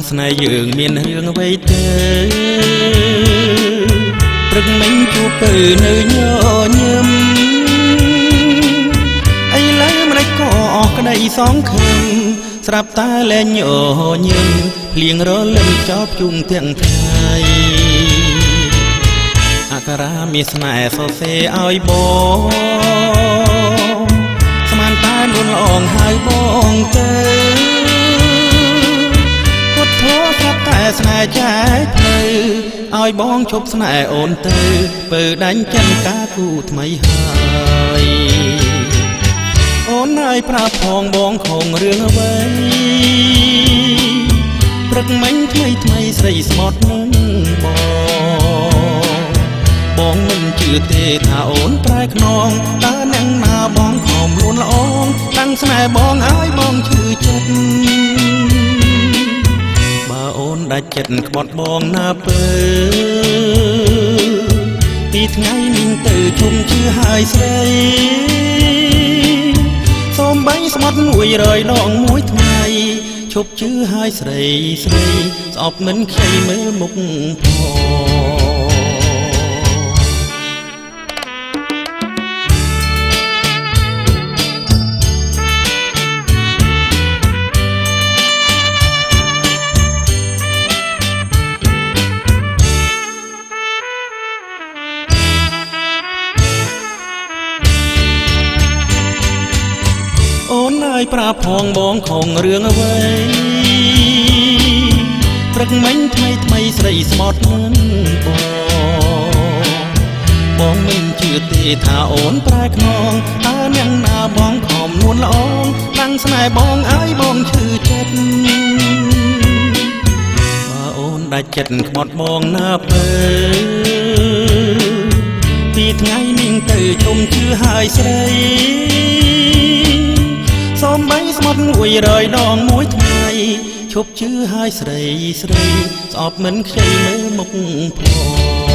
ស្នេហ៍យើងមានរឿងអ្វីទៅព្រឹកមិញជួបទៅនៅញញឹមឥឡូវម្ដេចក៏អស់ក្តីសងខឹមស្រាប់តែលែងញញឹមភ្លៀងរលឹមចោលជុំទាំងថ្ងៃអក្សរាមានស្នេហ៍សរសេរឲ្យបងស្មានតែនួនល្អងហើយបងទៅគាត់ធ្លាប់ប្រាប់តែស្នេហ៍ចែកផ្លូវឲ្យបងជប់ស្នេហ៍អូនទៅពើដាច់ចិនការគូថ្មីហើយអូនហើយប្រាប់ផងបងខំរឿងអ្វីព្រឹកមិញថ្មីស្រីស្មត់នឹងបងមិនជឿទេថាអូនប្រែខ្នងតើនឹងណាបងខំលួនល្អងតាំងស្នេហ៍បងឲ្យបងឈឺចិត្តបើអូនដាច់ចិត្តក្បត់បងណាពើពីថ្ងៃនេះទៅជុំជឿហើយស្រីសូមបីស្មត់100 ដងមួយថ្ងៃឈប់ជឿហើយស្រីស្អប់មិនខ្ចីមើលមុខផងអូនហើយប្រាប់ផងបងខំរឿងអ្វីព្រឹកមិញថ្មីស្រីស្មត់នឹងបងមិនជឿទេថាអូនប្រែខ្នងតើអ្នកណាបងខំនួនល្អងតាំងស្នេហ៍បងឲ្យបងឈឺចិត្តបើអូនដាច់ចិត្តក្បត់បងណាពើពីថ្ងៃនេះទៅជុំជឿហើយស្រីសូមបីស្មត់100 ដងមួយថ្ងៃឈប់ជឿហើយស្រីស្អប់មិនខ្ចីមើលមុខផង